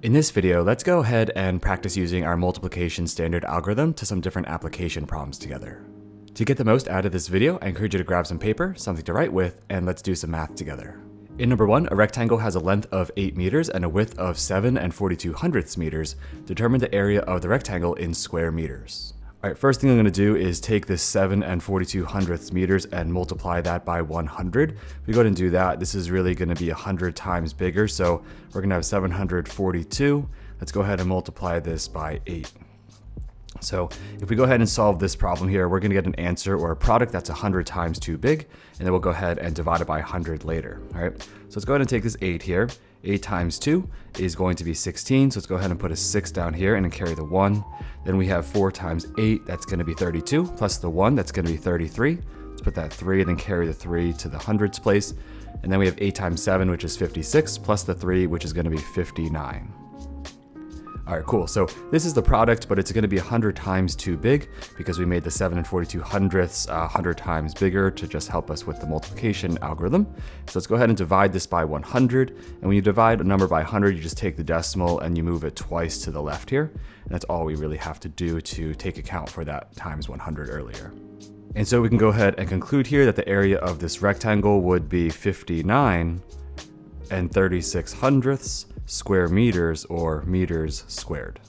In this video, let's go ahead and practice using our multiplication standard algorithm to some different application problems together. To get the most out of this video, I encourage you to grab some paper, something to write with, and let's do some math together. In number 1, a rectangle has a length of 8 meters and a width of 7 and 42 meters. Determine the area of the rectangle in square meters. Alright, first thing I'm going to do is take this 7 and 42 meters and multiply that by 100. If we go ahead and do that, this is really going to be 100 times bigger, so we're going to have 742. Let's go ahead and multiply this by 8. So if we go ahead and solve this problem here, we're going to get an answer or a product that's 100 times too big, and then we'll go ahead and divide it by 100 later. All right, so let's go ahead and take this 8 here. 8 times 2 is going to be 16, so let's go ahead and put a 6 down here and then carry the 1. Then we have 4 times 8, that's going to be 32, plus the 1, that's going to be 33. Let's put that 3 and then carry the 3 to the hundreds place. And then we have 8 times 7, which is 56, plus the 3, which is going to be 59. All right, cool. So this is the product, but it's going to be 100 times too big because we made the 7 and 42 hundredths 100 times bigger to just help us with the multiplication algorithm. So let's go ahead and divide this by 100. And when you divide a number by 100, you just take the decimal and you move it twice to the left here. And that's all we really have to do to take account for that times 100 earlier. And so we can go ahead and conclude here that the area of this rectangle would be 59 and 36 hundredths square meters, or meters squared.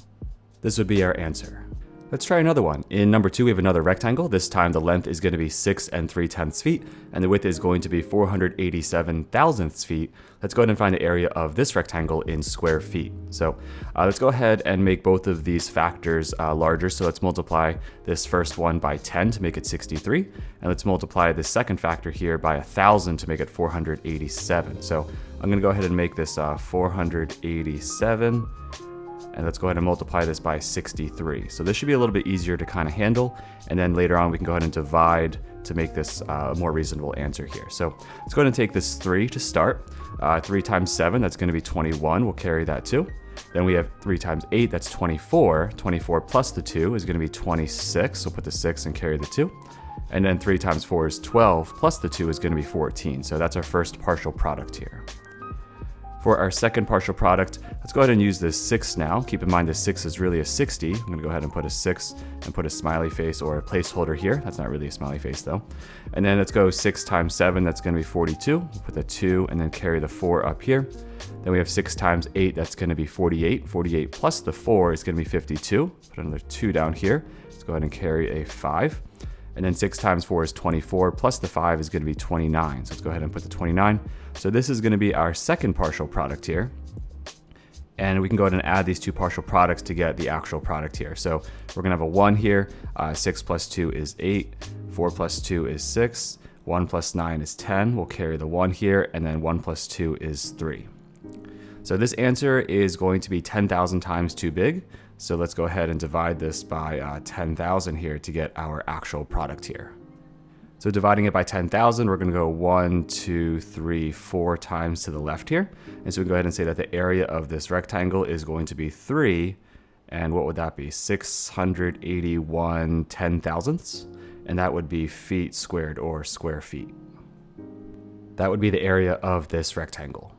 This would be our answer. Let's try another one. In number 2, we have another rectangle. This time the length is going to be 6 and 3/10 feet, and the width is going to be 487 thousandths feet. Let's go ahead and find the area of this rectangle in square feet. So let's go ahead and make both of these factors larger. So let's multiply this first one by 10 to make it 63, and let's multiply this second factor here by 1,000 to make it 487. So I'm going to go ahead and make this 487. And let's go ahead and multiply this by 63. So this should be a little bit easier to kind of handle. And then later on, we can go ahead and divide to make this a more reasonable answer here. So let's go ahead and take this 3 to start. 3 times 7, that's going to be 21. We'll carry that 2. Then we have 3 times 8, that's 24. 24 plus the 2 is going to be 26. So we'll put the 6 and carry the 2. And then 3 times 4 is 12, plus the 2 is going to be 14. So that's our first partial product here. For our second partial product, let's go ahead and use this 6 now. Keep in mind this 6 is really a 60. I'm going to go ahead and put a 6 and put a smiley face or a placeholder here. That's not really a smiley face though. And then let's go 6 times 7, that's going to be 42. We'll put the 2 and then carry the 4 up here. Then we have 6 times 8, that's going to be 48. 48 plus the 4 is going to be 52. Put another 2 down here. Let's go ahead and carry a 5. And then 6 times 4 is 24, plus the 5 is going to be 29. So let's go ahead and put the 29. So this is going to be our second partial product here. And we can go ahead and add these two partial products to get the actual product here. So we're going to have a 1 here. 6 plus 2 is 8. 4 plus 2 is 6. 1 plus 9 is 10. We'll carry the 1 here. And then 1 plus 2 is 3. So this answer is going to be 10,000 times too big. So let's go ahead and divide this by 10,000 here to get our actual product here. So dividing it by 10,000, we're going to go 1, 2, 3, 4 times to the left here. And so we can go ahead and say that the area of this rectangle is going to be 3. And what would that be? 681 10,000ths. And that would be feet squared or square feet. That would be the area of this rectangle.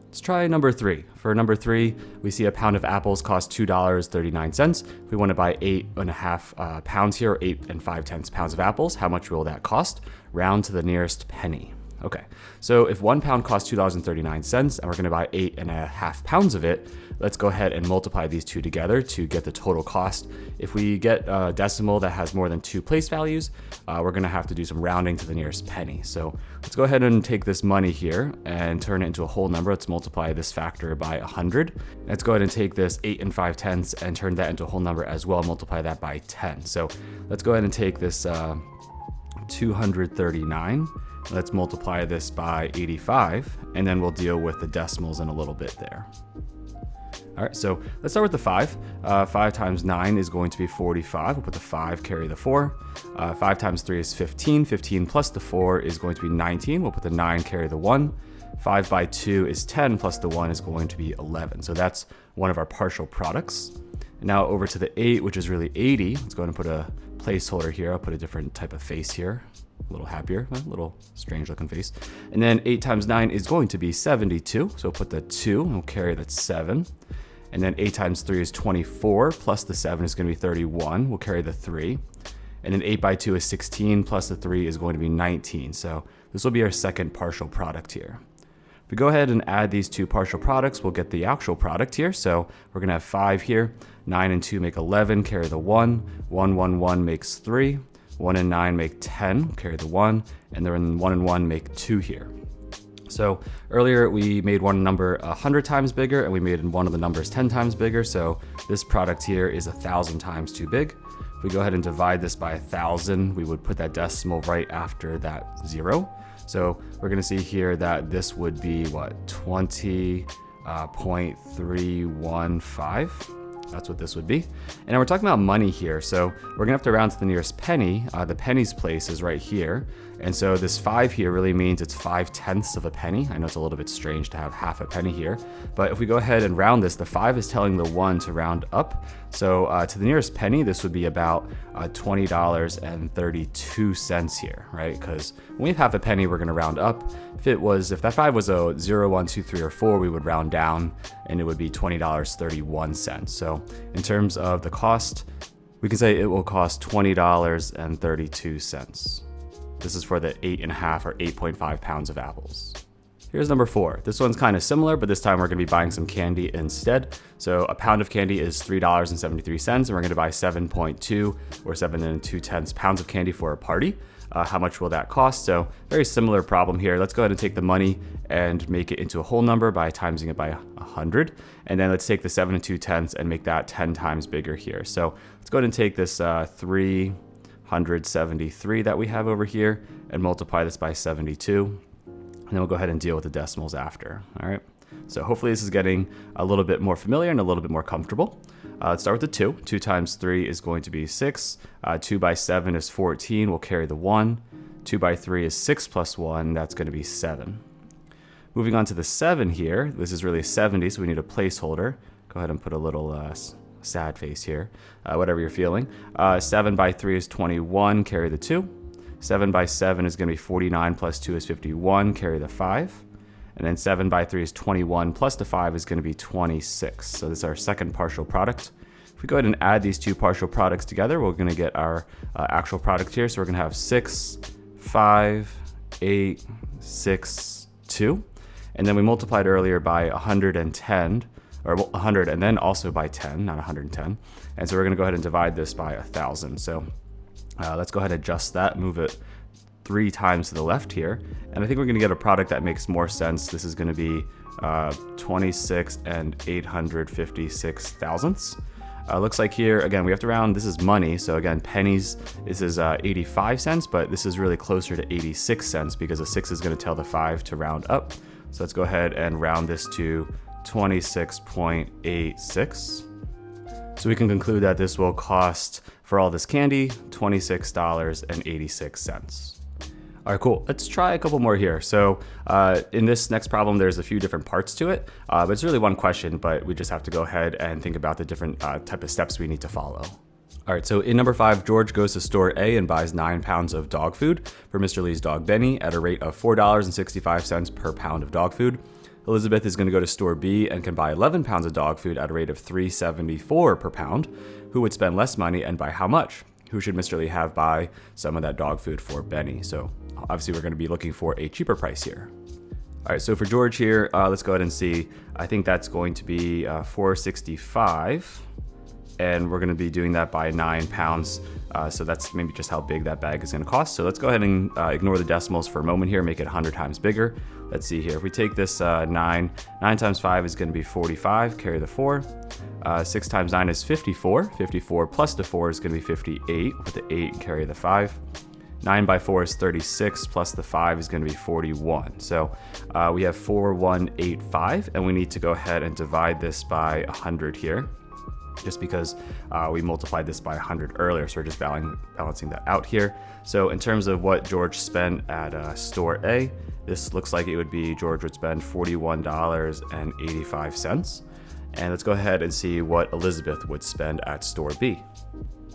Let's try number 3. For number 3, we see a pound of apples cost $2.39. If we want to buy 8.5 pounds here, or 8 5/10 pounds of apples, how much will that cost? Round to the nearest penny. Okay, so if 1 pound costs $2.39 and we're going to buy 8.5 pounds of it, let's go ahead and multiply these two together to get the total cost. If we get a decimal that has more than 2 place values, we're going to have to do some rounding to the nearest penny. So let's go ahead and take this money here and turn it into a whole number. Let's multiply this factor by 100. Let's go ahead and take this 8 5/10 and turn that into a whole number as well, multiply that by 10. So let's go ahead and take this 239. Let's multiply this by 85, and then we'll deal with the decimals in a little bit there. All right, so let's start with the 5. 5 times 9 is going to be 45. We'll put the 5, carry the 4. 5 times 3 is 15. 15 plus the 4 is going to be 19. We'll put the 9, carry the 1. 5 by 2 is 10, plus the 1 is going to be 11. So that's one of our partial products. Now over to the 8, which is really 80. Let's go ahead and put a placeholder here. I'll put a different type of face here. A little happier, a little strange looking face. And then 8 times 9 is going to be 72. So we'll put the 2 and we'll carry that 7. And then 8 times 3 is 24, plus the 7 is going to be 31. We'll carry the 3. And then 8 by 2 is 16, plus the 3 is going to be 19. So this will be our second partial product here. If we go ahead and add these two partial products, we'll get the actual product here. So we're going to have 5 here. 9 and 2 make 11, carry the 1. 1, 1, 1 makes 3. 1 and 9 make 10, carry the 1. And then 1 and 1 make 2 here. So earlier we made one number 100 times bigger and we made one of the numbers 10 times bigger. So this product here is 1,000 times too big. If we go ahead and divide this by 1,000, we would put that decimal right after that 0. So we're going to see here that this would be what, 20.315. That's what this would be. And we're talking about money here. So we're gonna have to round to the nearest penny. The pennies place is right here. And so this 5 here really means it's 5/10 of a penny. I know it's a little bit strange to have half a penny here, but if we go ahead and round this, the 5 is telling the 1 to round up. So to the nearest penny, this would be about $20.32 here, right? Because when we have half a penny, we're gonna round up. If that 5 was a 0, 1, 2, 3, or 4, we would round down and it would be $20.31. So in terms of the cost, we can say it will cost $20.32. This is for the 8.5 or 8.5 pounds of apples. Here's number 4. This one's kind of similar, but this time we're gonna be buying some candy instead. So a pound of candy is $3.73, and we're gonna buy 7.2 or 7 2/10 pounds of candy for a party. How much will that cost? So very similar problem here. Let's go ahead and take the money and make it into a whole number by timesing it by 100. And then let's take the 7 2/10 and make that 10 times bigger here. So let's go ahead and take this 373 that we have over here and multiply this by 72. And then we'll go ahead and deal with the decimals after, all right? So hopefully this is getting a little bit more familiar and a little bit more comfortable. Let's start with the 2. 2 times 3 is going to be 6. 2 by 7 is 14. We'll carry the 1. 2 by 3 is 6 plus 1. That's going to be 7. Moving on to the 7 here. This is really a 70, so we need a placeholder. Go ahead and put a little sad face here, whatever you're feeling. 7 by 3 is 21. Carry the 2. 7 by 7 is going to be 49 plus 2 is 51. Carry the 5. And then 7 by 3 is 21 plus the 5 is going to be 26. So this is our second partial product. If we go ahead and add these two partial products together, we're going to get our actual product here. So we're going to have 6, 5, 8, 6, 2. And then we multiplied earlier by 110, or 100, and then also by 10, not 110. And so we're going to go ahead and divide this by 1,000. So let's go ahead and adjust that, move it 3 times to the left here. And I think we're going to get a product that makes more sense. This is going to be 26 and 856 thousandths. Looks like here, again, we have to round, this is money. So again, pennies, this is 85 cents, but this is really closer to 86 cents because a 6 is going to tell the 5 to round up. So let's go ahead and round this to 26.86. So we can conclude that this will cost, for all this candy, $26.86. All right, cool. Let's try a couple more here. So in this next problem, there's a few different parts to it, but it's really one question, but we just have to go ahead and think about the different type of steps we need to follow. All right, so in number 5, George goes to store A and buys 9 pounds of dog food for Mr. Lee's dog Benny at a rate of $4.65 per pound of dog food. Elizabeth is going to go to store B and can buy 11 pounds of dog food at a rate of $3.74 per pound. Who would spend less money and buy how much? Who should Mr. Lee have buy some of that dog food for Benny? So obviously we're going to be looking for a cheaper price here. All right, so for George here, let's go ahead and see. I think that's going to be $4.65. And we're going to be doing that by 9 pounds. So that's maybe just how big that bag is going to cost. So let's go ahead and ignore the decimals for a moment here, make it 100 times bigger. Let's see here. If we take this 9 times 5 is going to be 45, carry the 4. 6 times 9 is 54. 54 plus the 4 is going to be 58 with the 8, carry the 5. 9 by 4 is 36 plus the 5 is going to be 41. So we have 4185, and we need to go ahead and divide this by 100 here, just because we multiplied this by 100 earlier. So we're just balancing that out here. So in terms of what George spent at store A, this looks like it would be George would spend $41.85. And let's go ahead and see what Elizabeth would spend at store B.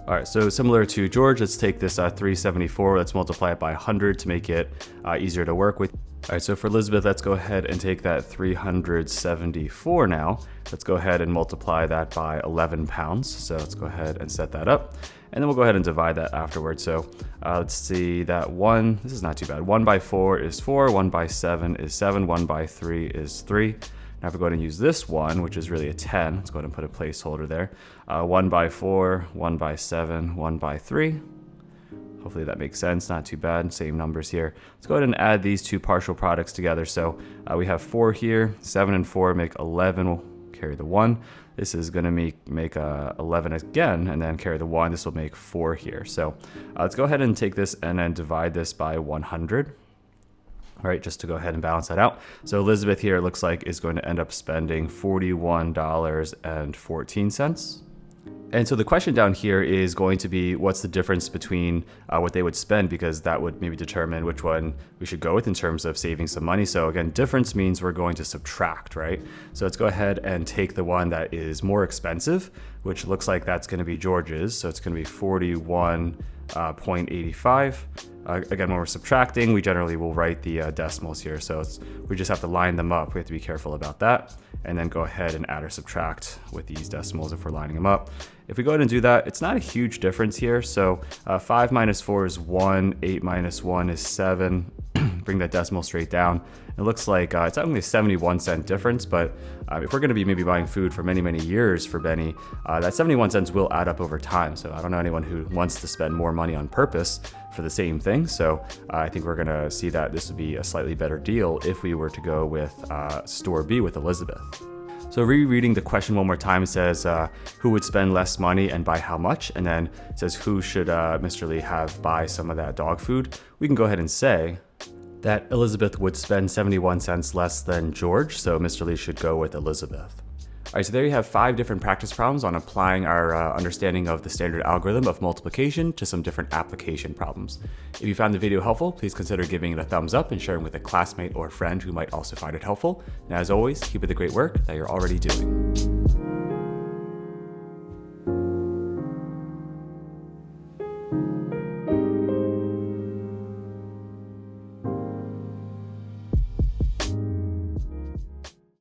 All right, so similar to George, let's take this 374, let's multiply it by 100 to make it easier to work with. All right, so for Elizabeth, let's go ahead and take that 374 now. Let's go ahead and multiply that by 11 pounds. So let's go ahead and set that up. And then we'll go ahead and divide that afterwards. So let's see that this is not too bad. 1 by 4 is 4, 1 by 7 is 7, 1 by 3 is 3. Now if we go ahead and use this one, which is really a 10, let's go ahead and put a placeholder there. 1 by 4, 1 by 7, 1 by 3. Hopefully that makes sense, not too bad, same numbers here. Let's go ahead and add these two partial products together. So we have 4 here, 7 and 4 make 11, we'll carry the 1. This is gonna make 11 again, and then carry the 1, this will make 4 here. So let's go ahead and take this and then divide this by 100. All right, just to go ahead and balance that out. So Elizabeth here, it looks like, is going to end up spending $41.14. And so the question down here is going to be, what's the difference between what they would spend, because that would maybe determine which one we should go with in terms of saving some money. So again, difference means we're going to subtract, right? So let's go ahead and take the one that is more expensive, which looks like that's going to be George's. So it's going to be 41.85. Again, when we're subtracting, we generally will write the decimals here. So we just have to line them up. We have to be careful about that. And then go ahead and add or subtract with these decimals if we're lining them up. If we go ahead and do that, it's not a huge difference here. So 5 minus 4 is 1, 8 minus 1 is 7. Bring that decimal straight down. It looks like it's only a 71-cent difference, but if we're gonna be maybe buying food for many, many years for Benny, that 71 cents will add up over time. So I don't know anyone who wants to spend more money on purpose for the same thing. So I think we're gonna see that this would be a slightly better deal if we were to go with store B with Elizabeth. So rereading the question one more time, it says who would spend less money and buy how much? And then it says who should Mr. Lee have buy some of that dog food? We can go ahead and say that Elizabeth would spend 71 cents less than George, so Mr. Lee should go with Elizabeth. All right, so there you have 5 different practice problems on applying our understanding of the standard algorithm of multiplication to some different application problems. If you found the video helpful, please consider giving it a thumbs up and sharing with a classmate or friend who might also find it helpful. And as always, keep up the great work that you're already doing.